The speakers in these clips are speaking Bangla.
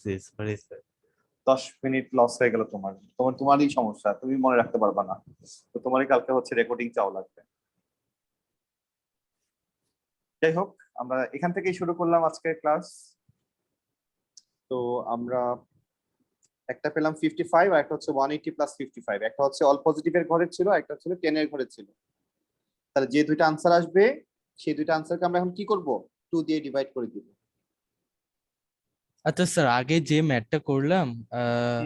Sorry sir. 10 মিনিট লস হয়ে গেল তোমারই সমস্যা, তুমি মনে রাখতে পারবা না। তো তোমারই কালকে হচ্ছে রেকর্ডিং চাও লাগবে। যাই হোক, আমরা এখান থেকেই শুরু করলাম আজকের ক্লাস। তো আমরা একটা পেলাম 55, আর একটা হচ্ছে 180 প্লাস 55। একটা হচ্ছে অল পজিটিভের ঘরে ছিল, একটা হচ্ছে 10 এর ঘরে ছিল। তাহলে যে দুইটা আনসার আসবে সেই দুইটা আনসারকে আমরা এখন কি করব, 2 দিয়ে ডিভাইড করে দিব। আচ্ছা স্যার, আগে যে ম্যাথটা করলাম হুম।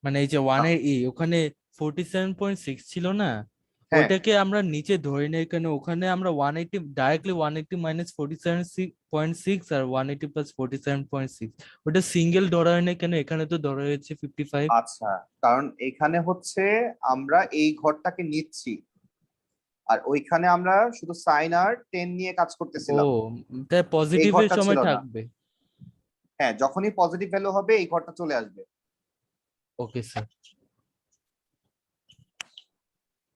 মানে এই যে ওয়ান এর ওখানে 47.6 ছিল না, হ্যাঁ, ওইটাকে আমরা নিচে ধরে নেই কেন? ওখানে আমরা 180 ডাইরেক্টলি 180 মাইনাস 47.6 আর 180 প্লাস 47.6, ওটা সিঙ্গেল ধরা হয় না কেন? এখানে তো ধরা হয়েছে 55। আচ্ছা, কারণ এখানে হচ্ছে আমরা এই ঘরটাকে নিচ্ছি, আর ওইখানে আমরা শুধু সাইন আর 10 নিয়ে কাজ ও, করতেছিলাম। তাই এই পজিটিভের ঘরটা ছিল সময় না। থাকবে। হ্যাঁ, যখনই পজিটিভ ভ্যালু হবে এই ঘরটা চলে আসবে। Okay sir.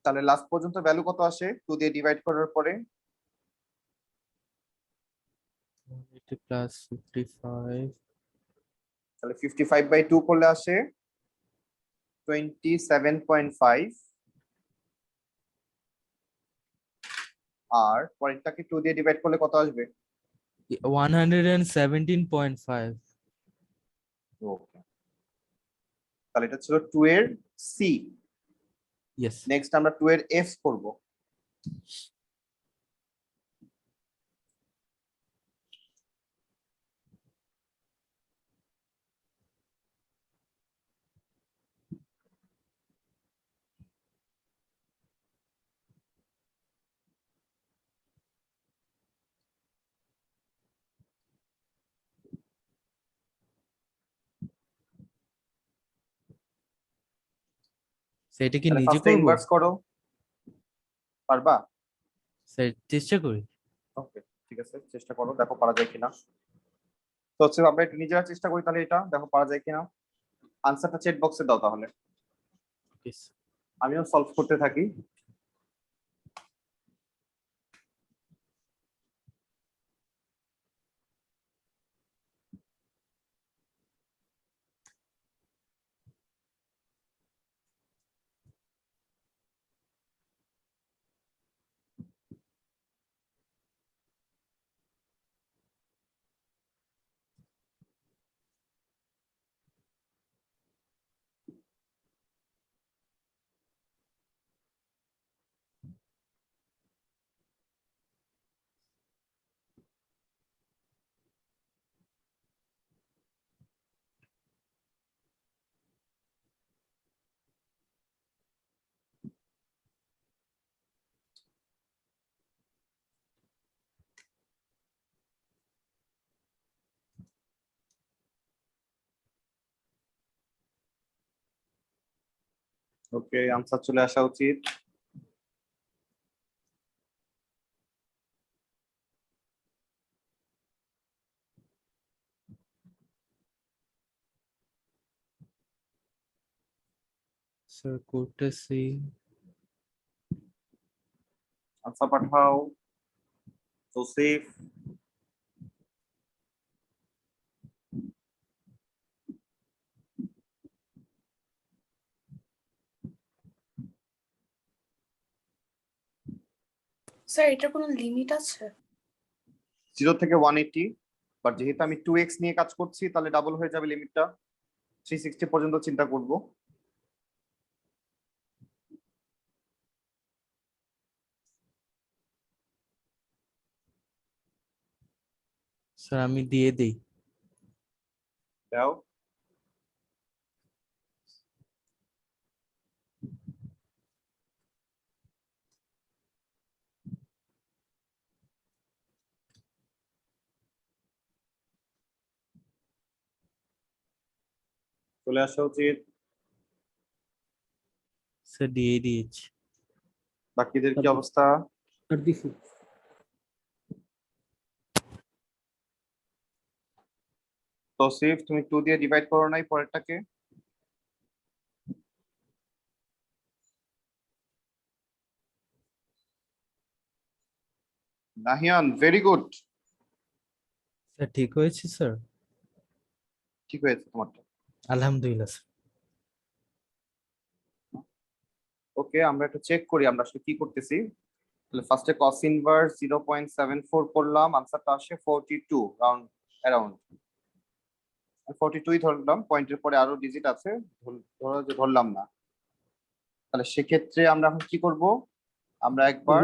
তাহলে লাস্ট পর্যন্ত ভ্যালু কত আসে 2 দিয়ে ডিভাইড করার পরে? 180 প্লাস 55। তাহলে 55/2 করলে আসে 27.5, আর পরেরটাকে 2 দিয়ে ডিভাইড করলে কত আসবে? 117.5। ওকে, তাহলে এটা ছিল 2 এর সি। ইয়েস। নেক্সট আমরা 2 এর এফ করব। সেটা কি তাহলে নিজে ফার্স্টে করব? ইনভার্স করো, পারবা? স্যার চেষ্টা করি। ওকে, ঠিক আছে, চেষ্টা করো, দেখো পারা যায় কিনা। তো হচ্ছে আমরা একটু নিজেরা চেষ্টা করি, তাহলে এটা দেখো পারা যায় কিনা। আনসারটা চ্যাট বক্সে দাও তাহলে, ওকে। আমিও সলভ করতে থাকি। ওকে, আনসার চলে আসা উচিত। স্যার করতেছি। আনসার পাঠাও তৌসিফ। স্যার এটার কোনো লিমিট আছে? 0 থেকে 180, বাট যেহেতু আমি 2x নিয়ে কাজ করছি তাহলে ডাবল হয়ে যাবে লিমিটটা, 360 পর্যন্ত চিন্তা করব। স্যার আমি দিয়ে দেই। দাও। চলে আসা উচিত। স্যার দিয়ে দিয়েছি। বাকিদের কি অবস্থা? তৌসিফ, তুমি 2 দিয়ে ডিভাইড করো নাই পরেরটাকে? Nahiyan, very good. স্যার ঠিক হয়েছে স্যার? ঠিক হয়েছে তোমারটা? আলহামদুলিল্লাহ স্যার। ওকে, আমরা একটু চেক করি আমরা আসলে কি করতেছি। তাহলে ফার্স্টে কস ইনভার্স 0.74 করলাম, আনসারটা আসে 42 রাউন্ড অ্যারাউন্ড 42ই ধরলাম, পয়েন্টের পরে আরো ডিজিট আছে, ধরো যে ধরলাম না। তাহলে সেক্ষেত্রে আমরা এখন কি করব, আমরা একবার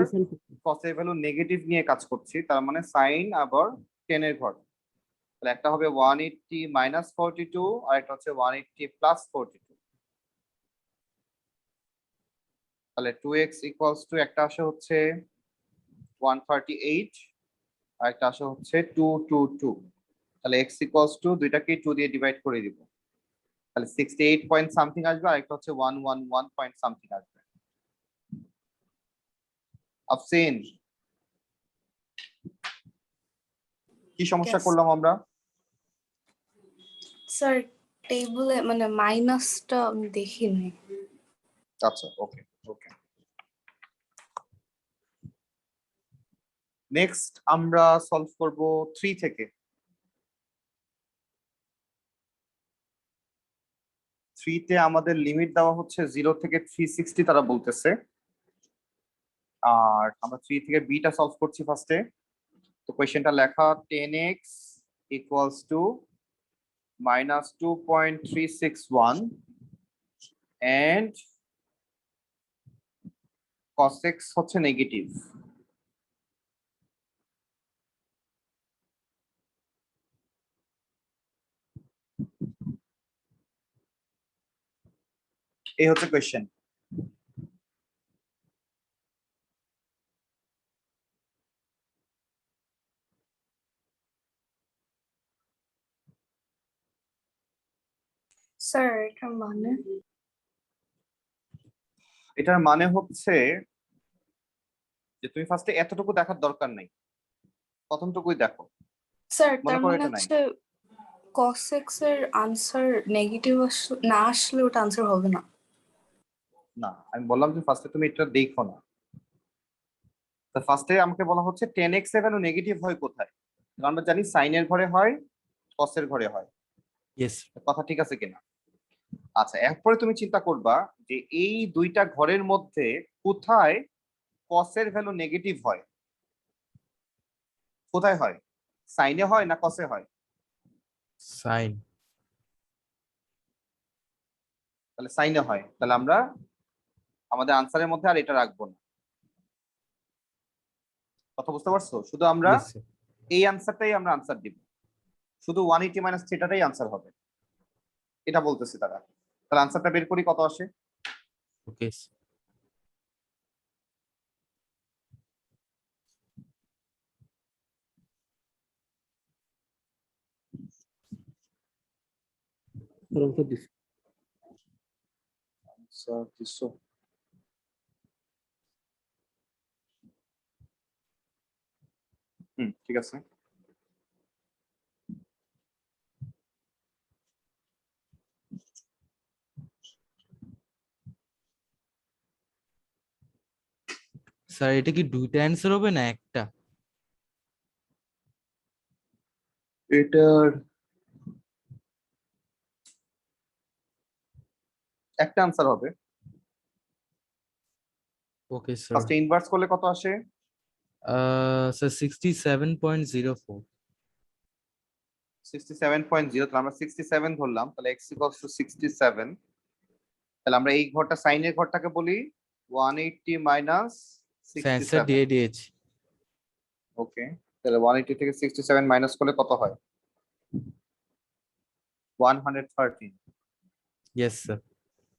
কসের ভ্যালু নেগেটিভ নিয়ে কাজ করছি, তার মানে সাইন আবার 10 এর ঘর। তাহলে একটা হবে 180 মাইনাস 42 আর একটা হচ্ছে 180 প্লাস 42। তাহলে 2x ইকুয়ালস টু একটা আসে হচ্ছে 138 আর একটা আসে হচ্ছে 222। তাহলে x ইকুয়ালস টু দুইটাকে 2 দিয়ে ডিভাইড করে দিব, তাহলে 68 পয়েন্ট সামথিং আসবে আর একটা হচ্ছে 111 পয়েন্ট সামথিং আসবে। আফসিন কি সমস্যা Yes. করলাম আমরা? স্যার টেবিলে মানে মাইনাসটা আমি দেখিনি। আচ্ছা, ওকে ওকে। নেক্সট আমরা সলভ করব 3 থেকে। 3 তে আমাদের লিমিট দেওয়া হচ্ছে 0 থেকে 360 তারা বলতেছে, আর আমরা 3 থেকে বিটা সলভ করছি ফার্স্টে। তো কোয়েশ্চেনটা লেখা 10x equals to minus 2.361 and cos x হচ্ছে নেগেটিভ। এই হচ্ছে কোয়েশ্চেন। স্যার এটা মানে এটার মানে হচ্ছে যে তুমি ফার্স্টে এতটুকু দেখার দরকার নাই, প্রথমটুকুই দেখো। স্যার মনে তার করো মানে এটা নাই, হচ্ছে cos x এর আনসার নেগেটিভ না আসলে ওটা আনসার হবে না। না আমি বললাম যে ফার্স্টে তুমি এটা দেখো না। তো ফার্স্টে আমাকে বলা হচ্ছে 10x এর ভ্যালু নেগেটিভ হয় কোথায়, কারণ আমরা জানি সাইনের ঘরে হয়, কসের ঘরে হয়। ইয়েস। কথা ঠিক আছে কিনা? আচ্ছা, এরপরে তুমি চিন্তা করবা যে এই দুইটা ঘরের মধ্যে কোথায় কসের ভ্যালু নেগেটিভ হয়। কোথায় হয়, সাইনে হয় না কসে হয়? সাইন। তাহলে সাইনে হয়, তাহলে আমরা আমাদের আনসারের মধ্যে আর এটা রাখবো না। কথা বুঝতে পারছো? শুধু আমরা ইয়েস স্যার। এই আনসারটাই আমরা আনসার দিব, শুধু 180 মাইনাস থিটাটাই আনসার হবে, এটা বলতেছে তারা। তাহলে আনসারটা বের করি, কত আসে। ওকে। আনসার দিছো? ঠিক আছে। স্যার এটা কি দুইটা অ্যান্সার হবে না একটা? এটার একটা আনসার হবে। Okay sir. ফার্স্টে ইনভার্স করলে কত আসে? স্যার 67.04। 67.0, তাহলে আমরা 67 ধরলাম, তাহলে x ইকুয়ালস টু 67। তাহলে আমরা এই ঘরটা সাইনের ঘরটাকে বলি 180 মাইনাস অ্যান্সার 67। দিয়ে দিয়েছি। ওকে, তাহলে 180 থেকে 67 মাইনাস করলে কত হয়? 113। Yes sir.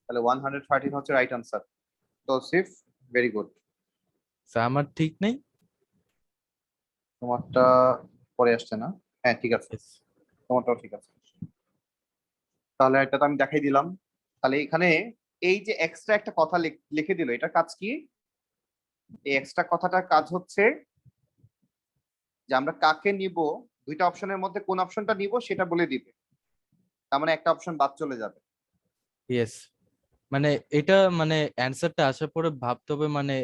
তাহলে 113 হচ্ছে right answer. Tausif, very good. Sir আমার ঠিক নেই? তোমারটা পরে আসছে না? হ্যাঁ ঠিক আছে, Yes. তোমারটাও ঠিক আছে। তাহলে এটা তো আমি দেখাই দিলাম। তাহলে এখানে এই যে এক্সট্রা একটা কথা লিখে দিল, এটার কাজ কি? এই এক্সট্রা কথাটার কাজ হচ্ছে যে আমরা কাকে নিব, দুইটা অপশনের মধ্যে কোন অপশনটা নিব সেটা বলে দিবে, তার মানে একটা অপশন বাদ চলে যাবে। ইয়েস। মানে এটা মানে অ্যান্সারটা আসার পরে ভাবতে হবে মানে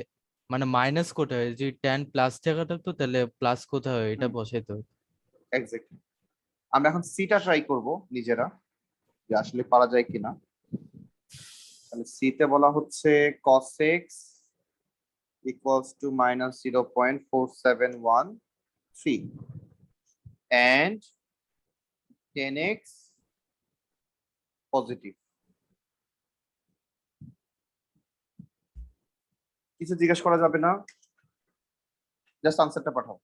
মানে মাইনাস কোথায় হয়? যে 10 প্লাস জায়গাটা তো তাহলে প্লাস কোথায় হয় এটা হুম, বসাইতে হবে। এক্স্যাক্টলি। আমরা এখন সিটা ট্রাই করব নিজেরা, যে আসলে পারা যায় কিনা। তাহলে সিতে বলা হচ্ছে cos x equals to minus 0.4713 and tan x positive. কিছু জিজ্ঞেস করা যাবে না, জাস্ট আনসারটা পাঠাও।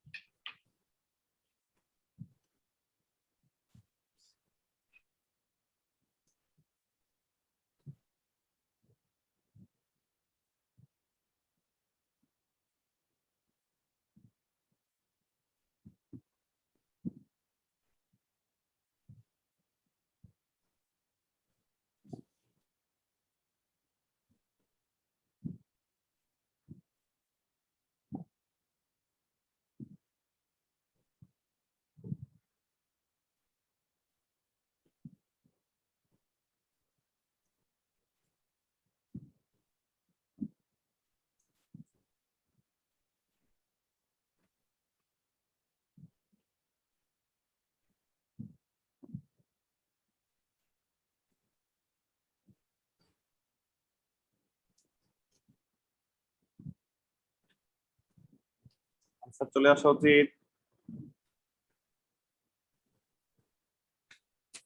আনসার চলে আসা উচিত।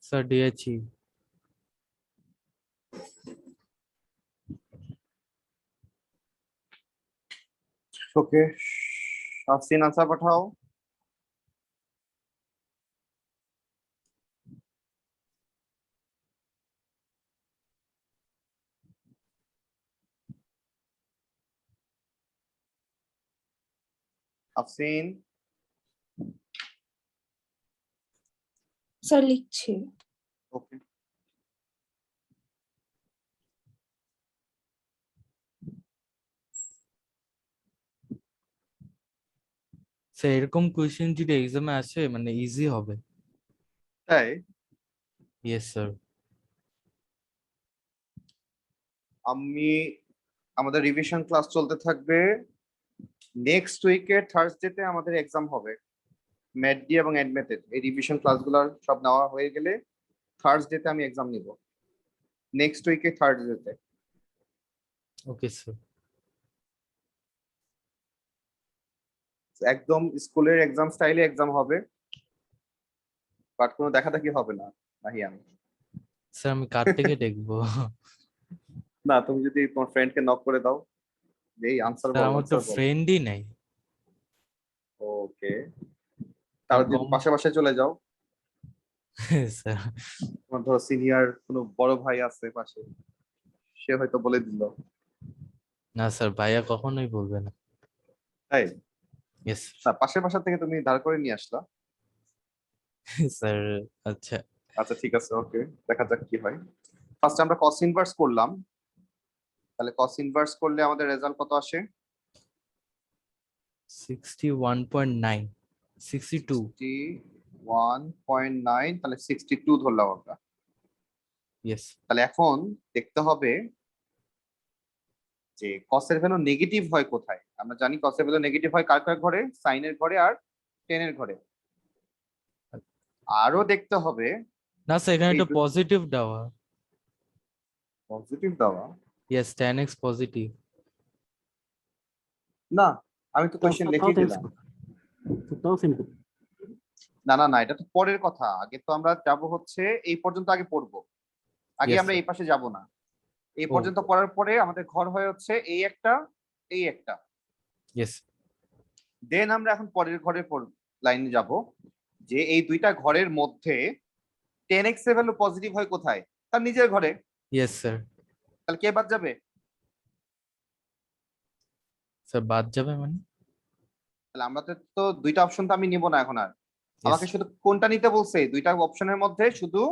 স্যার দিয়েছি। ওকে, আফসিন আনসার পাঠাও। আফসিন, স্যার লিখছি। ওকে। স্যার এরকম কোয়েশ্চেন যদি এক্সামে আসে মানে ইজি হবে। তাই ইয়েস স্যার। আমি আমাদের রিভিশন ক্লাস চলতে থাকবে। নেক্সট উইকে থার্সডেতে আমাদের এক্সাম হবে, ম্যাথডি এবং অ্যাডমেথড। এই রিভিশন ক্লাসগুলোর সব নেওয়া হয়ে গেলে থার্সডেতে আমি এক্সাম নিব, নেক্সট উইকে থার্সডেতে। Okay sir. একদম স্কুলের এক্সাম স্টাইলে এক্সাম হবে, বাট কোনো দেখাদেখি হবে না নাহিয়ান। স্যার আমি কার থেকে দেখবো? না, তুমি যদি তোমার ফ্রেন্ডকে নক করে দাও যে এই আনসার স্যার বল, আমার তো আনসার বল। ফ্রেন্ডই নেই। ওকে, তাহলে যদি কম। পাশে পাশে চলে যাও, স্যার তোমার ধরো সিনিয়র কোনো বড় ভাই আছে পাশে, সে হয়তো বলে দিল। না স্যার, ভাইয়া কখনোই বলবে না। তাই ইয়েস না, পাশের বাসা থেকে তুমি ধার করে নিয়ে আসলা। স্যার। আচ্ছা। আচ্ছা ঠিক আছে, ওকে, দেখা যাক কি হয়। ফার্স্ট আমরা কস ইনভার্স করলাম, তাহলে কস ইনভার্স করলে আমাদের রেজাল্ট কত আসে? 61.9, 62। 61.9, তাহলে 62 ধরলাম আমরা। ইয়েস। তাহলে এখন দেখতে হবে যে কসের ভ্যালু নেগেটিভ হয় কোথায়। আমরা জানি কসের ভ্যালু নেগেটিভ হয় কার কার ঘরে, সাইনের ঘরে আর টেনের ঘরে। আরো দেখতে হবে না স্যার, এখানে এই একটা পজিটিভ দেওয়া। পজিটিভ দেওয়া। Yes, tan x positive. না, আমি তো কোশ্চেন তাও লিখে thanks দিলাম। তাও সিম্পল। না না না, এটা তো পরের কথা, আগে তো আমরা যাব হচ্ছে এই পর্যন্ত আগে পড়বো, আগে Yes, আমরা sir. এই পাশে যাব না। এই Oh. পর্যন্ত পড়ার পরে আমাদের ঘর হয়ে হচ্ছে এই একটা, এই একটা। ইয়েস। দেন আমরা এখন পরের ঘরের লাইনে যাব, যে এই দুইটা ঘরের মধ্যে 10x এর ভ্যালু পজিটিভ হয় কোথায়, তার নিজের ঘরে। Yes sir. তাহলে কে বাদ যাবে? স্যার বাদ যাবে মানে? তাহলে আমাদের তো দুইটা অপশন তো আমি নিব না এখন আর। Yes, আমাকে শুধু কোনটা নিতে বলছে, দুইটা অপশনের মধ্যে শুধু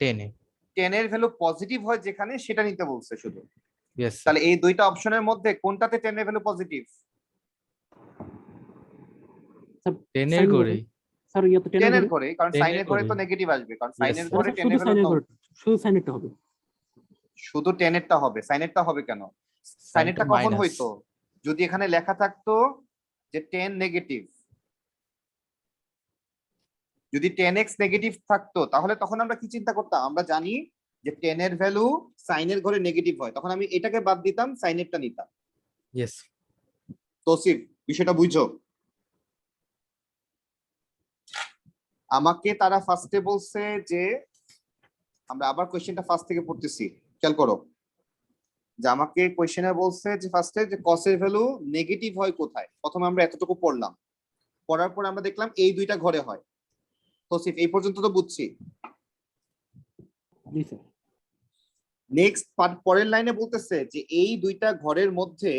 10 এ। 10 এর ভ্যালু পজিটিভ হয় যেখানে, সেটা নিতে বলছে শুধু। Yes sir. তাহলে এই দুইটা অপশনের মধ্যে কোনটাতে 10 এর ভ্যালু পজিটিভ? 10 এর ঘরেই। স্যার ইয়া তো 10 10 এর ঘরে, কারণ 10 সাইনের এর ঘরে তো ঘরে। নেগেটিভ আসবে, কারণ Yes, সাইনের sir. ঘরে 10 শুধু এর ভ্যালু সাইনের তো ঘর, শুধু সাইনেরটা হবে। শুধু 10 এরটা হবে, সাইনেরটা হবে কেন? সাইনেরটা কখন মাইনাস। হইতো? যদি এখানে লেখা থাকতো যে 10 নেগেটিভ, যদি 10x নেগেটিভ থাকতো তাহলে তখন আমরা কি চিন্তা করতাম, আমরা জানি যে 10 এর ভ্যালু সাইনের ঘরে নেগেটিভ হয়, তখন আমি এটাকে বাদ দিতাম, সাইনেরটা নিতাম। ইয়েস তৌসিফ বিষয়টা বুঝছো? আমাকে তারা ফার্স্টে বলছে যে, আমরা আবার কোশ্চেনটা ফার্স্ট থেকে পড়তেছি, খেয়াল করো যে আমাকে কোশ্চেনে বলছে যে ফার্স্টে যে cos এর ভ্যালু নেগেটিভ হয় কোথায়। প্রথমে আমরা এতটুকু পড়লাম, পড়ার পর আমরা দেখলাম এই দুইটা ঘরে হয়। তৌসিফ এই পর্যন্ত তো বুঝছি। জি স্যার। নেক্সট পরের লাইনে বলতেছে যে এই দুইটা ঘরের মধ্যে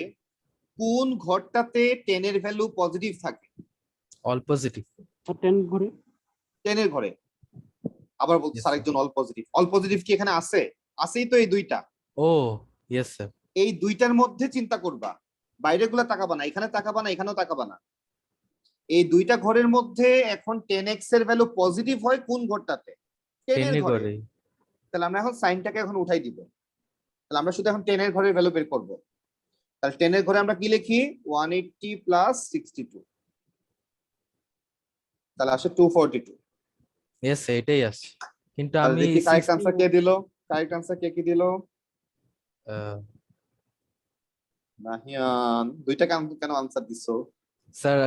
কোন ঘরটাতে 10 এর ভ্যালু পজিটিভ থাকে। All positive. আর 10 ঘরে 10 এর ঘরে আবার বলতেছে Yes, sir. আরেকজন অল পজিটিভ। অল পজিটিভ কি এখানে আছে? আছেই তো এই দুইটা। ও ইয়েস স্যার। এই দুইটার মধ্যে চিন্তা করবা, বাইরে গুলা তাকাবা না, এখানে তাকাবা না, এখানেও তাকাবা না। এই দুইটা ঘরের মধ্যে এখন 10x এর ভ্যালু পজিটিভ হয় কোন ঘরটাতে? 10 এর 10 ঘরে। করে। তাহলে আমরা এখন সাইনটাকে এখন উঠাই দিব। তাহলে আমরা শুধু এখন 10 এর ঘরের ভ্যালু বের করব। তাহলে 10 এর ঘরে আমরা কি লিখি? 180 প্লাস 62, তাহলে আসে 242। ইয়েস এটাই আছে, কিন্তু তাহলে আমি দেখি কারেক্ট 60 আনসার কে দিল? কারেক্ট আনসার কে কি দিল? নাহিয়ান। দুইটা কেন আনসার দিছো? স্যার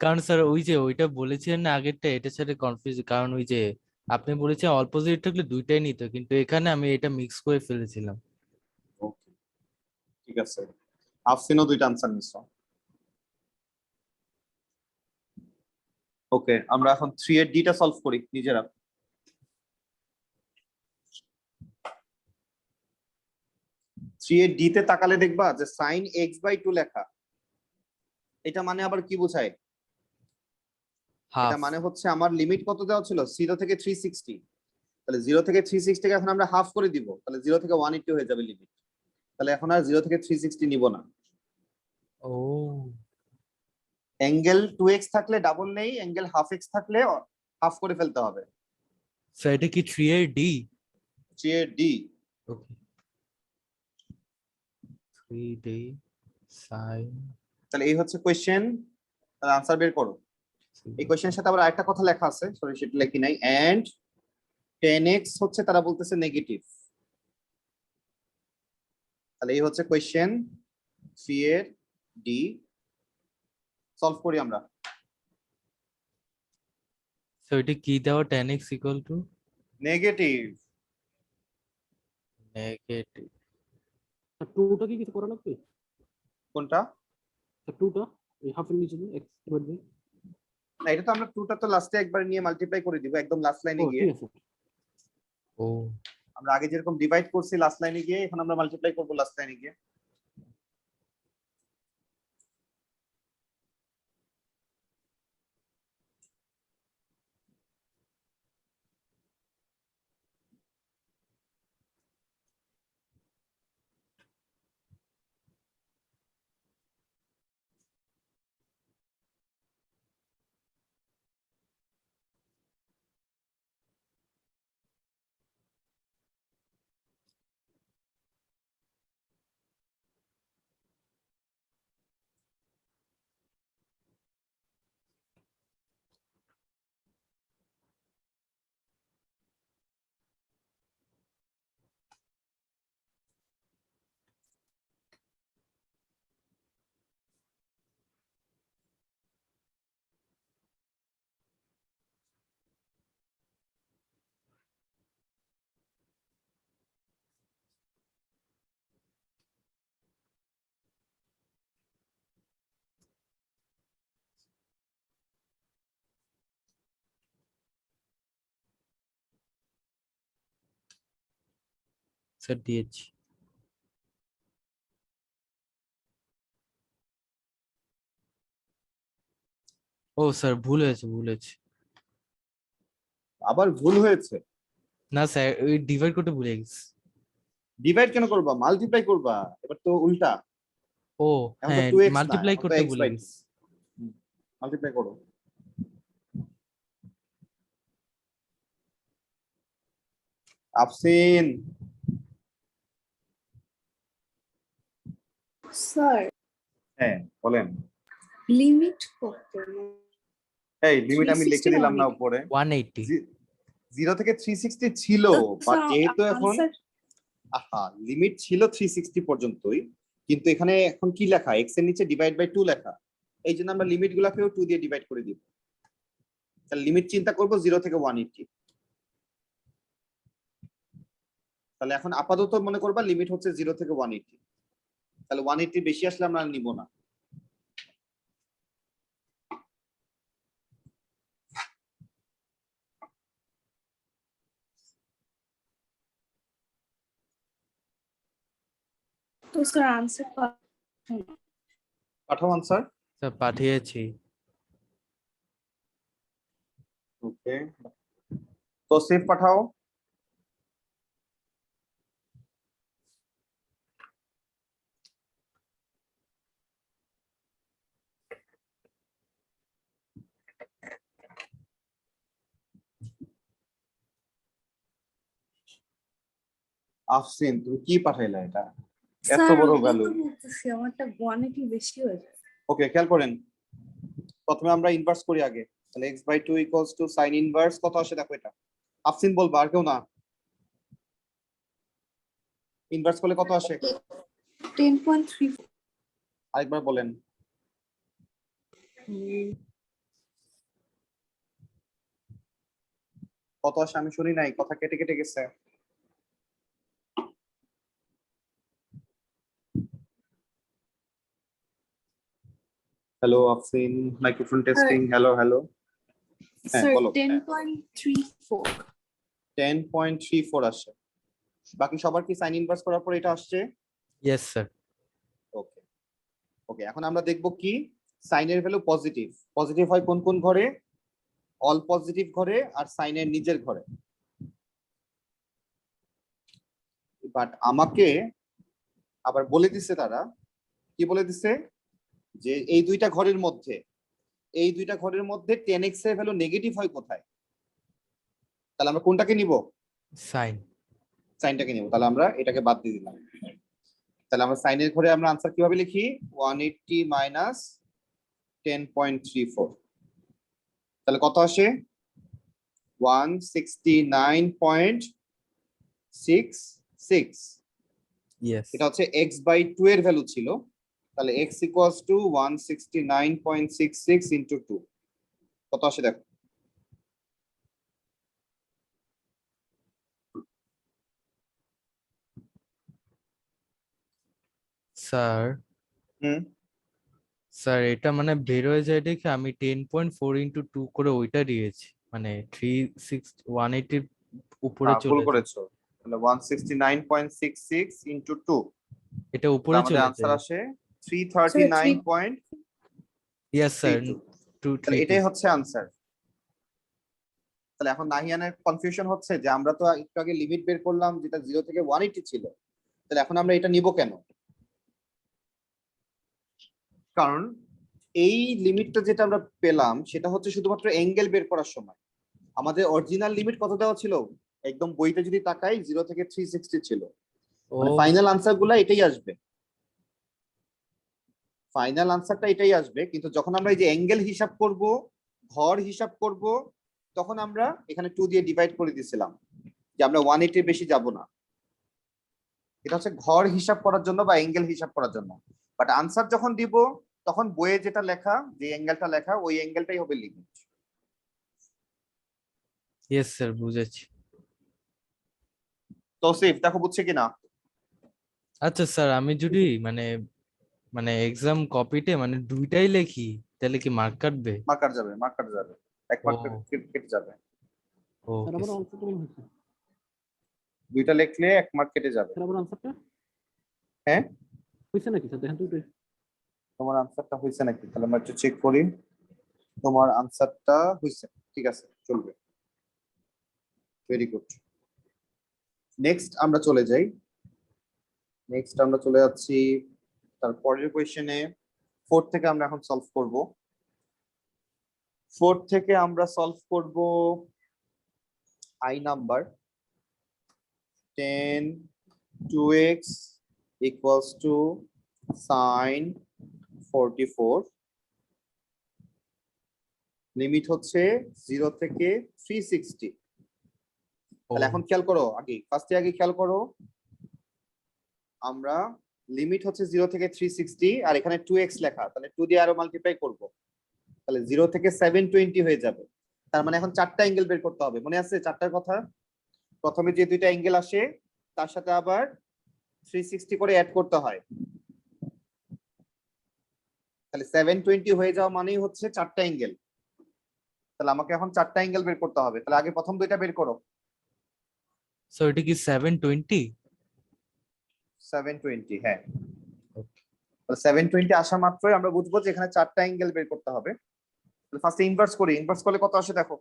কারণ স্যার ওই যে ওইটা বলেছিলেন না আগেরটা, এটার সাথে কনফিউজ, কারণ ওই যে আপনি বলেছেন অল পজিটিভ থাকলে দুইটাই নিত, কিন্তু এখানে আমি এটা মিক্স করে ফেলেছিলাম। ওকে ঠিক আছে, আফসিনও দুইটা আনসার নিছো। ওকে আমরা এখন 3 এর ডিটা সলভ করি নিজেরা। 3 এর ডি তে তাকালে দেখবা যে sin x/2 লেখা। এটা মানে আবার কি বোঝায়? হাফ। এটা মানে হচ্ছে আমার লিমিট কত দেওয়া ছিল? 0 থেকে 360। তাহলে 0 থেকে 360 কে এখন আমরা হাফ করে দিব, তাহলে 0 থেকে 180 হয়ে যাবে লিমিট। তাহলে এখন আর 0 থেকে 360 নিব না। ও অ্যাঙ্গেল 2x থাকলে ডাবল নেই, অ্যাঙ্গেল হাফ x থাকলে হাফ করে ফেলতে হবে। স্যার এটা কি 3 এর ডি? 3 এর ডি। ওকে 3 ডি সাইন। তাহলে এই হচ্ছে কোশ্চেন, তাহলে আনসার বের করো। এই কোশ্চেনের সাথে আবার আরেকটা কথা লেখা আছে, সরি সেটা লেখি নাই। এন্ড 10x হচ্ছে তারা বলতেছে নেগেটিভ। তাহলে এই হচ্ছে কোশ্চেন 3 এর ডি। সলভ করি আমরা। সো এটা কি দেওয়া 10x equal to negative. Negative. আর 2টা কি কিছু করা লাগবে? কোনটা? আর 2টা এই হাফের নিচে দিয়ে x ডিভাইড বাই। না এটা তো আমরা 2টা তো লাস্টে একবার নিয়ে মাল্টিপ্লাই করে দিব একদম লাস্ট লাইনে ও গিয়ে। ঠিক আছে। ও আমরা আগে যেরকম ডিভাইড করছি লাস্ট লাইনে গিয়ে, এখন আমরা মাল্টিপ্লাই করব লাস্ট লাইনে গিয়ে। স্যার দিয়েছি। ও স্যার ভুল হয়েছে, ভুল হয়েছে। আবার ভুল হয়েছে? না স্যার ওই ডিভাইড করতে ভুলে গেছি। ডিভাইড কেন করবা, মাল্টিপ্লাই করবা। এবার তো উল্টা, ও এখন তো হ্যাঁ 2x না, মাল্টিপ্লাই এখন তো করতে ভুলে x/2। গেছি। মাল্টিপ্লাই করো। আফসিন স্যার হ্যাঁ বলেন। লিমিট কত? এই লিমিট আমি লিখে 360 দিলাম না 180 উপরে 180 0 থেকে 360 ছিল, বাট যেহেতু এখন লিমিট ছিল 360 পর্যন্তই, কিন্তু এখানে এখন কি লেখা, x এর নিচে ডিভাইড বাই 2 লেখা, এই জন্য আমরা লিমিট গুলাকেও 2 দিয়ে ডিভাইড করে দিব। তাহলে লিমিট চিন্তা করব 0 থেকে 180। তাহলে এখন আপাতত মনে করবা লিমিট হচ্ছে 0 থেকে 180। তাহলে 180 বেশি আসলে আমরা নিব না। তো স্যার আনসার পাঠাও আনসার। স্যার পাঠিয়েছি। ওকে, তো সেভ পাঠাও। আফসিন তুমি কি পাঠাইলা এটা, এত স্যার বড় ওটাই ভ্যালু। তো বলতেছি আমারটা 180 বেশি হয়ে যায়। ওকে, খেয়াল করেন, প্রথমে আমরা ইনভার্স করি আগে। তাহলে x/2 = sin ইনভার্স কত আসে দেখো এটা। আফসিন বলবা, আর কেউ না। ইনভার্স করলে কত আসে 10.3 আরেকবার বলেন। কত আসে আমি শুনি নাই, কথা কেটে কেটে গেছে। Hello Afsin, microphone testing, hello hello. হ্যাঁ স্যার বলো। 10.34 10.34 আসে। বাকি সবার কি সাইন ইনভার্স করার পর এটা আসছে? Yes sir. ওকে ওকে, এখন আমরা দেখব কি সাইনের ভ্যালু পজিটিভ। পজিটিভ হয় কোন কোন ঘরে? অল পজিটিভ ঘরে আর সাইনের নিজের ঘরে। বাট আমাকে আবার বলে দিছে, তারা কি বলে দিছে যে এই দুইটা ঘরের মধ্যে 10x এর ভ্যালু নেগেটিভ হয় কোথায়? তাহলে আমরা কোনটাকে নিব? সাইন। সাইনটাকে নিব। তাহলে আমরা এটাকে বাদ দিয়ে দিলাম। তাহলে আমরা সাইনের ঘরে আমরা আনসার কিভাবে লিখি? 180 মাইনাস 10.34। তাহলে কত আসে? 169.66। ইয়েস। এটা হচ্ছে x/2 এর ভ্যালু ছিল। তাহলে x = 169.66 × 2 কত আসে দেখো। স্যার হুম, স্যার এটা মানে বের হয়ে যায় দেখে আমি 10.4 × 2 করে ওইটা দিয়েছি, মানে 180 উপরে ভুল চলে যায়। করেছো। তাহলে 169.66 × 2, এটা উপরে আমাদের চলে আনসার যায়। আসে 339.32। Yes sir. তাহলে 232। এটাই হচ্ছে আনসার। তাহলে এখন নাহিয়ানের কনফিউশন হচ্ছে যে আমরা তো একটু আগে লিমিট বের করলাম যেটা 0 থেকে 180 ছিল, তাহলে এখন আমরা এটা নিব কেন? কারণ এই লিমিটটা যেটা আমরা পেলাম সেটা হচ্ছে শুধুমাত্র অ্যাঙ্গেল বের করার সময়। আমাদের অরিজিনাল লিমিট কত দেওয়া ছিল? একদম বইতে যদি তাকাই 0 থেকে 360 ছিল। ও মানে ফাইনাল আনসার গুলা এটাই আসবে, ফাইনাল আনসারটা এটাই আসবে। কিন্তু যখন আমরা এই যে অ্যাঙ্গেল হিসাব করব, ঘর হিসাব করব, তখন আমরা এখানে 2 দিয়ে ডিভাইড করে দিয়েছিলাম যে আমরা 180 এর বেশি যাব না। এটা হচ্ছে ঘর হিসাব করার জন্য বা অ্যাঙ্গেল হিসাব করার জন্য। বাট আনসার যখন দিব তখন বইয়ে যেটা লেখা, যে অ্যাঙ্গেলটা লেখা, ওই অ্যাঙ্গেলটাই হবে লিমিট। ইয়েস স্যার, বুঝেছি। তো সেফ দেখো বুঝছে কিনা। আচ্ছা স্যার, আমি যদি মানে মানে এক্সাম কপিতে মানে দুইটাই লিখি তাহলে কি মার্ক কাটবে? মার্কার যাবে, মার্কার যাবে, এক ও মার্ক কেটে যাবে। Sir okay. আমার আনসারটা কেমন হয়েছে? দুইটা লিখলে 1 মার্ক কেটে যাবে। স্যার আমার আনসারটা হ্যাঁ, হয়েছে নাকি স্যার? দেখেন তো একটু। তোমার আনসারটা হয়েছে নাকি? তাহলে আমরা একটু চেক করি। তোমার আনসারটা হয়েছে, ঠিক আছে, চলবে। Very good. নেক্সট আমরা চলে যাই। নেক্সট আমরা চলে যাচ্ছি তারপরের কোয়েশ্চেনে। 4 থেকে আমরা এখন সলভ করব। 4 থেকে আমরা সলভ করব i number 10 2x = sin 44 limit হচ্ছে 0 থেকে 360। তাহলে এখন খেয়াল করো, আগে খেয়াল করো, আমরা লিমিট হচ্ছে 0 থেকে 360 আর এখানে 2x লেখা, তাহলে 2 দিয়ে আরো মাল্টিপ্লাই করব, তাহলে 0 থেকে 720 হয়ে যাবে। তার মানে এখন চারটা অ্যাঙ্গেল বের করতে হবে, মনে আছে চারটার কথা? প্রথমে যে দুইটা অ্যাঙ্গেল আসে তার সাথে আবার 360 করে অ্যাড করতে হয়, তাহলে 720 হয়ে যাওয়া মানেই হচ্ছে চারটা অ্যাঙ্গেল। তাহলে আমাকে এখন চারটা অ্যাঙ্গেল বের করতে হবে, তাহলে আগে প্রথম দুইটা বের করো। সো এটা কি 720? 720, হ্যাঁ। তাহলে 720 আসা মাত্রই আমরা বুঝবো যে এখানে চারটা অ্যাঙ্গেল বের করতে হবে। তাহলে ফার্স্টে ইনভার্স করি, ইনভার্স করলে কত আসে দেখো।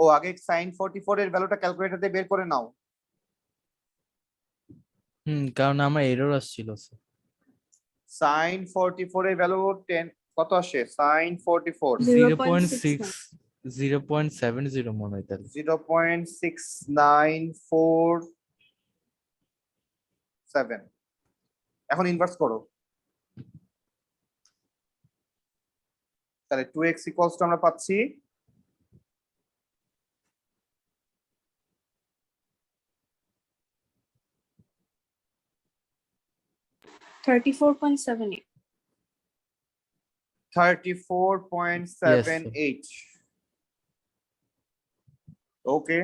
ও আগে sin 44 এর ভ্যালুটা ক্যালকুলেটর দিয়ে বের করে নাও। কারণ আমার এরর আসছিল স্যার। sin 44 এর ভ্যালু 10 কত আসে? sin 44 0.6 0.70 মনে হয় তাহলে। 0.6947। এখন ইনভার্স করো, তাহলে 2x ইকুয়ালস টু আমরা পাচ্ছি 34.78. 34.78। ওকে,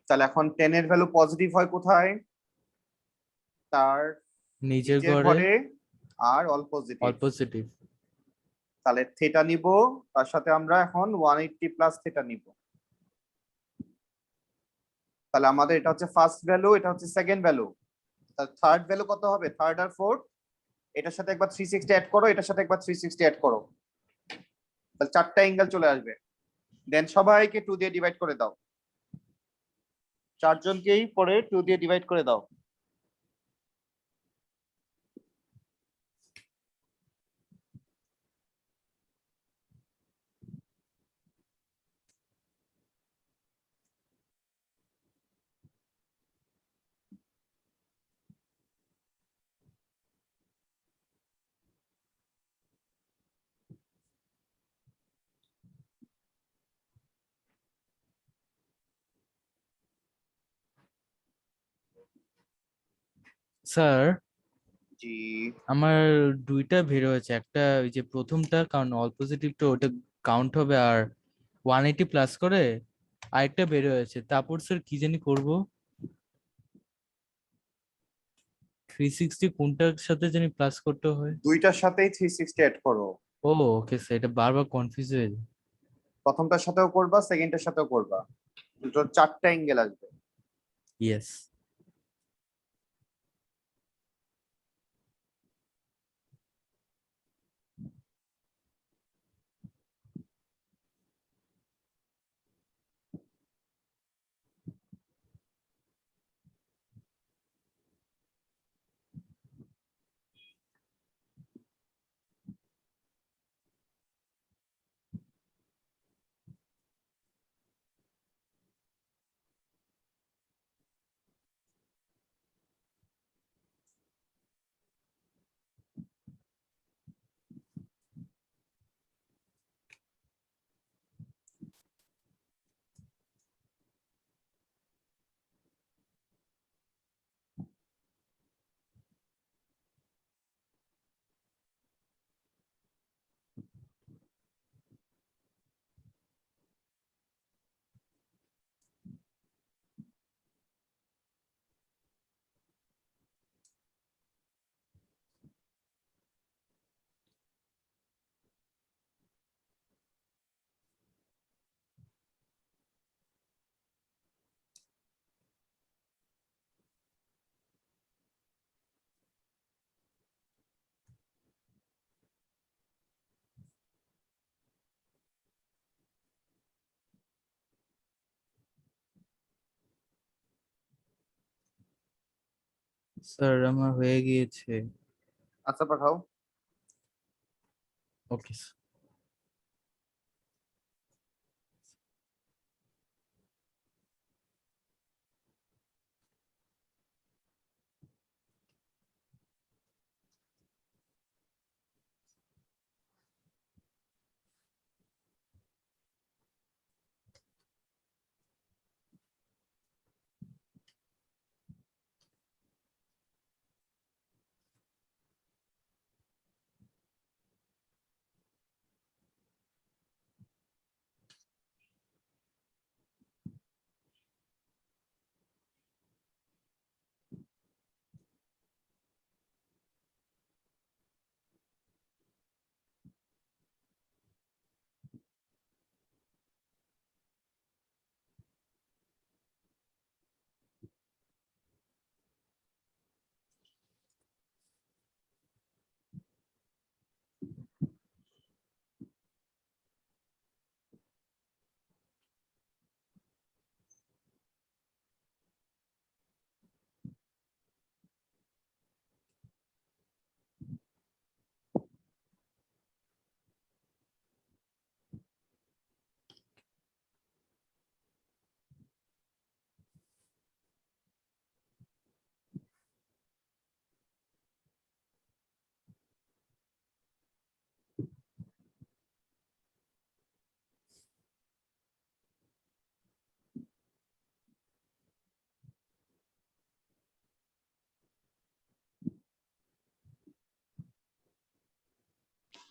তাহলে এখন 10 এর ভ্যালু পজিটিভ হয় কোথায়? তার নিজের নিচের ঘরে ঘরে আর অল পজিটিভ। All positive. তাহলে থিটা নিব, তার সাথে আমরা এখন 180 প্লাস থিটা নিব। তাহলে আমাদের এটা হচ্ছে ফার্স্ট ভ্যালু, এটা হচ্ছে সেকেন্ড ভ্যালু, তাহলে থার্ড ভ্যালু কত হবে? থার্ড আর ফোর্থ, এটার সাথে একবার 360 অ্যাড করো, এটার সাথে একবার 360 অ্যাড করো, তাহলে চারটা অ্যাঙ্গেল চলে আসবে। দেন সবাইকে 2 দিয়ে ডিভাইড করে দাও, চারজনকেই পরে 2 দিয়ে ডিভাইড করে দাও। স্যার জি, আমার দুইটা বের হয়েছে, একটা ওই যে প্রথমটা কারণ অল পজিটিভটা ওটা কাউন্ট হবে, আর 180 প্লাস করে আরেকটা বের হয়েছে। তারপর স্যার কি জানি করব, 360 কোনটার সাথে জানি প্লাস করতে হয়। দুইটার সাথেই 360 অ্যাড করো, ও ওকে স্যার, এটা বারবার কনফিউজ হয়ে যায়। প্রথমটার সাথেও করবা, সেকেন্ডের সাথেও করবা, দুটো চারটা অ্যাঙ্গেল আসবে। ইয়েস। স্যার আমার হয়ে গিয়েছে। আচ্ছা পাঠাও। ওকে।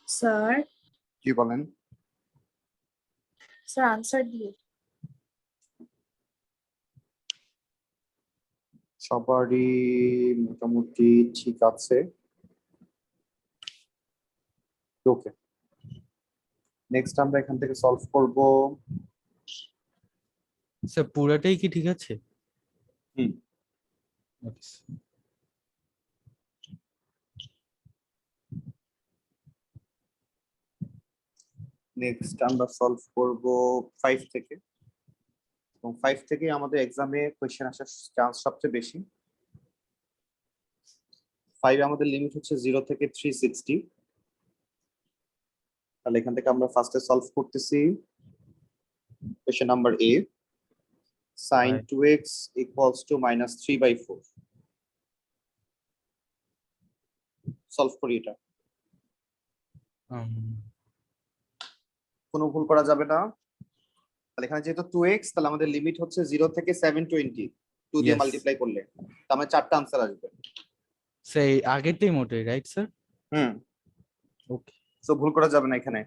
স্যার কি বলেন? স্যার আনসার দিয়ে সবারই মোটামুটি ঠিক আছে। ওকে, নেক্সট আমরা এখান থেকে সলভ করব। স্যার পুরাটাই কি ঠিক আছে? হুম। Okay, sir. নেক্সট আমরা সলভ করব 5 থেকে, এবং 5 থেকে আমাদের এক্সামে কোয়েশ্চেন আসার চান্স সবচেয়ে বেশি। 5 আমাদের লিমিট হচ্ছে 0 থেকে 360। তাহলে এখান থেকে আমরা ফার্স্টে সলভ করতেছি question number A, sin Right. 2x equals to -3/4। Solve করি এটা, Um, কোনো ভুল করা যাবে না। তাহলে এখানে যেহেতু 2x, তাহলে আমাদের লিমিট হচ্ছে 0 থেকে 720, 2 দিয়ে Yes. মাল্টিপ্লাই করলে তার মানে 4টা আনসার আসবে। সেই আগেরটাই মোটে, রাইট স্যার? হুম, ওকে। সো ভুল করা যাবে না এখানে।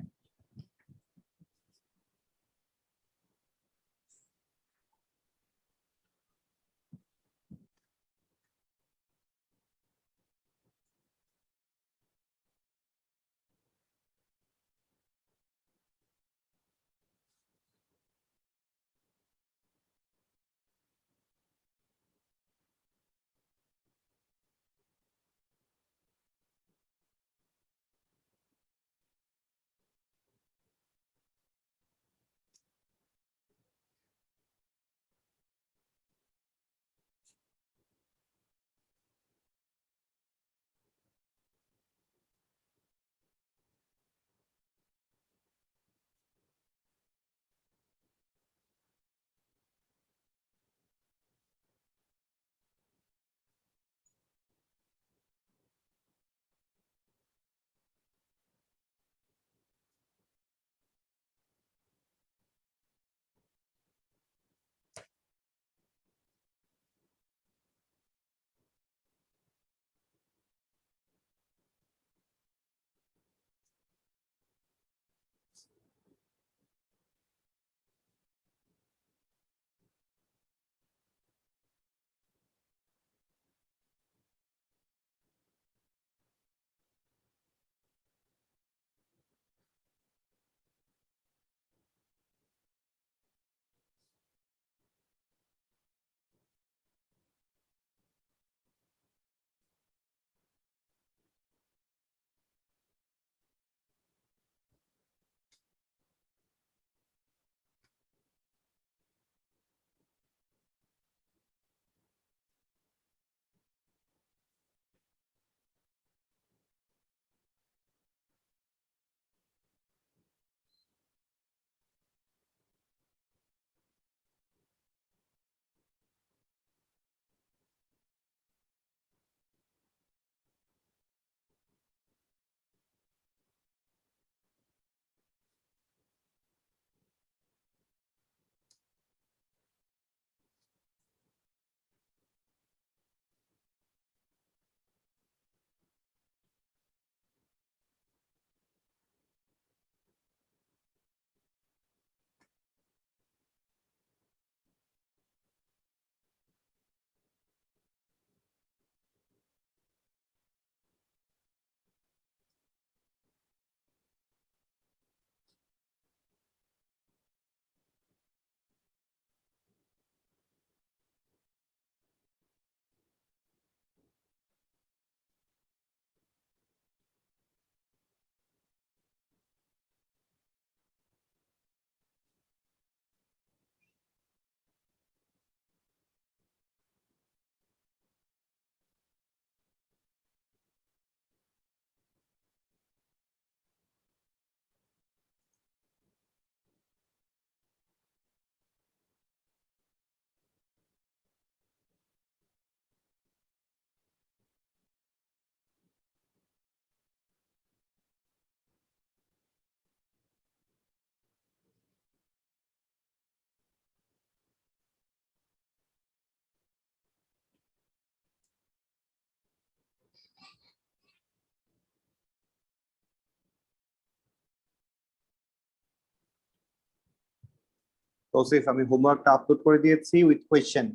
তৌসিফ আমি হোমওয়ার্কটা আপলোড করে দিয়েছি উইথ কোয়েশ্চেন,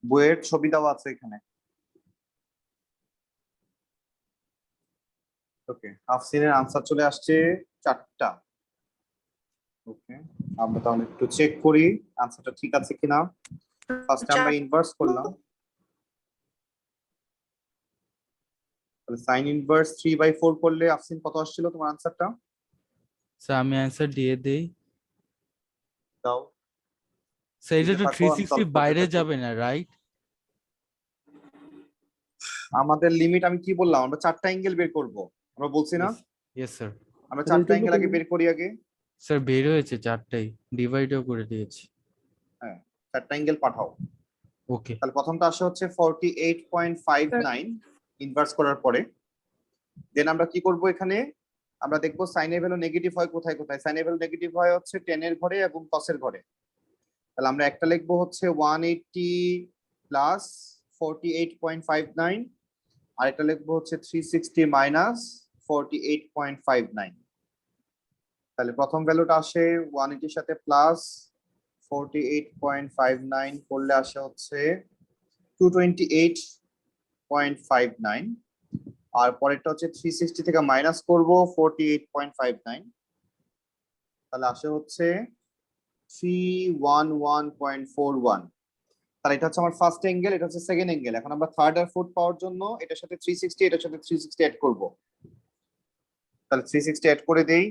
বইয়ের ছবি দেওয়া আছে এখানে। ওকে, আফসিনের আনসার চলে আসছে 4টা। ওকে, আমরা তাহলে একটু চেক করি আনসারটা ঠিক আছে কিনা। ফার্স্টে আমরা ইনভার্স করলাম, তাহলে সাইন ইনভার্স 3/4 করলে আফসিন কত আসছিল তোমার আনসারটা? স্যার আমি অ্যান্সার দিয়ে দেই। দাও। স্যার এটা দিতে তো থাকো, আমি 360 solve করতে বাইরে থাকি। যাবে না, রাইট? আমাদের লিমিট আমি কি বললাম, আমরা 4টা অ্যাঙ্গেল বের করব, আমরা বলছি না? Yes sir. আমরা তাহলে 4টা এটা অ্যাঙ্গেল আগে করবো। বের করি আগে। স্যার বের হয়েছে 4টাই, ডিভাইডও করে দিয়েছি। হ্যাঁ, 4টা অ্যাঙ্গেল পাঠাও। ওকে তাহলে প্রথমটা আসে হচ্ছে 48.59 ইনভার্স করার পরে। দেন আমরা কি করব এখানে, আমরা দেখবো সাইন এর ভ্যালু নেগেটিভ হয় কোথায় কোথায়। সাইন এর ভ্যালু নেগেটিভ হয় হচ্ছে 10 এর ঘরে এবং cos এর ঘরে। তাহলে আমরা একটা লিখবো হচ্ছে 180 প্লাস 48.59, আর একটা লিখবো হচ্ছে 360 মাইনাস 48.59। তাহলে প্রথম ভ্যালুটা আসে 180 এর সাথে প্লাস 48.59 করলে আসে হচ্ছে 228.59, আর পরেরটা হচ্ছে 360 থেকে মাইনাস করব 48.59, তাহলে আসে হচ্ছে 311.41। তাহলে এটা হচ্ছে আমার ফার্স্ট অ্যাঙ্গেল, এটা হচ্ছে সেকেন্ড অ্যাঙ্গেল। এখন আমরা থার্ড আর ফোর্থ পাওয়ার জন্য এটার সাথে 360 এটার সাথে 360 অ্যাড করব। তাহলে 360 অ্যাড করে দেই,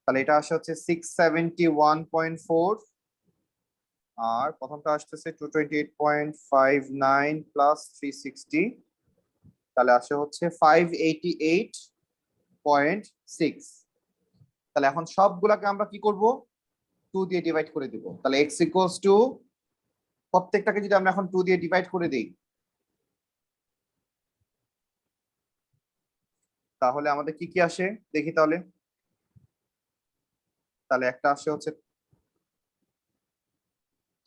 তাহলে এটা আসে হচ্ছে 671.4, আর প্রথমটা আসতেছে 228.59 প্লাস 360, তাহলে আসে হচ্ছে 588.6। তাহলে এখন সবগুলাকে আমরা কি করব, 2 দিয়ে ডিভাইড করে দিব। তাহলে x ইকুয়ালস টু, প্রত্যেকটাকে যদি আমরা এখন 2 দিয়ে ডিভাইড করে দেই, তাহলে আমাদের কি কি আসে দেখি। তাহলে তাহলে একটা আসে হচ্ছে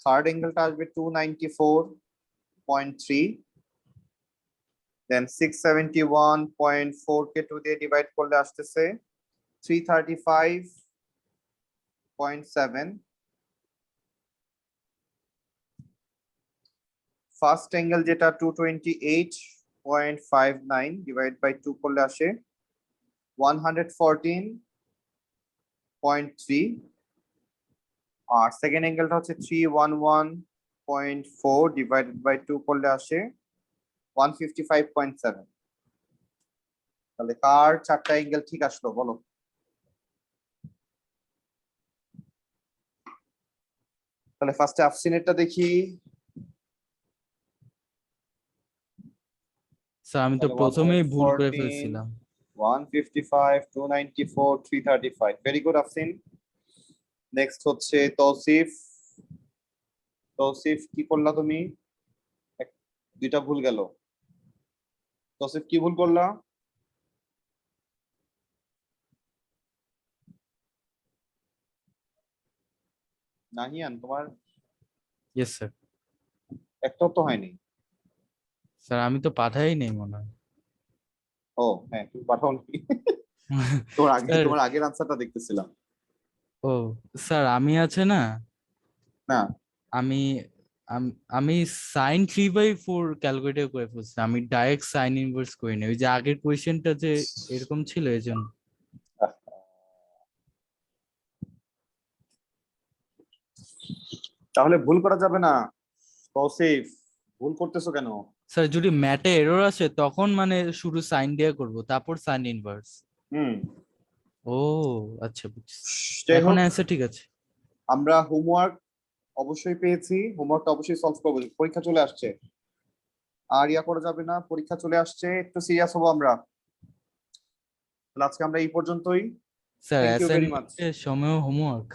থার্ড অ্যাঙ্গেলটা আসবে 294.3, দেন 671.4 কে 2 দিয়ে ডিভাইড করলে আসতেছে 335.7। ফার্স্ট অ্যাঙ্গেল যেটা 228.59 ডিভাইড বাই 2 করলে আসে 114.3, আর সেকেন্ড অ্যাঙ্গেলটা হচ্ছে 311.4 ডিভাইডেড বাই 2 করলে আসে 155.7। তাহলে কার 4টা অ্যাঙ্গেল ঠিক আসলো বলো? তাহলে ফার্স্টে আফসিনেরটা দেখি। স্যার আমি তো তাহলে প্রথমেই ভুল করে 114, ফেলছিলাম। 155, 294, 335। Very good আফসিন। নেক্সট হচ্ছে তৌসিফ। তৌসিফ কি করলা তুমি? দুইটা ভুল গেল। তৌসিফ কি ভুল করলা? নাহিয়ান তোমার ইয়েস স্যার। একটাও তো হয়নি। স্যার আমি তো পাঠাই নেই মনে হয়। ও হ্যাঁ, তুমি পাঠাওনি। স্যার তোমার আগের আনসারটা দেখতেছিলাম। ও স্যার আমি আছে না, না আমি আমি সাইন 3/4 ক্যালকুলেট করে ফেলছি, আমি ডাইরেক্ট সাইন ইনভার্স করি না, ওই যে আগের কোয়েশ্চেনটা যে এরকম ছিল এই জন্য। তাহলে ভুল করা যাবে না। তৌসিফ ভুল করতেছো কেন? স্যার যদি ম্যাটে এরর আসে তখন মানে শুরু সাইন দিয়ে করব, তারপর সাইন ইনভার্স। হুম, ও আচ্ছা বুঝছি, যাই এখন হোক অ্যান্সার ঠিক আছে। আমরা হোমওয়ার্ক অবশ্যই পেয়েছি, হোমওয়ার্কটা অবশ্যই সলভ করবো। পরীক্ষা চলে আসছে, আর ইয়া করা যাবে না, পরীক্ষা চলে আসছে, একটু সিরিয়াস হবো আমরা। তাহলে আজকে আমরা এই পর্যন্তই। Sir thank you very much. অ্যাসাইনমেন্টের সময় হোমওয়ার্ক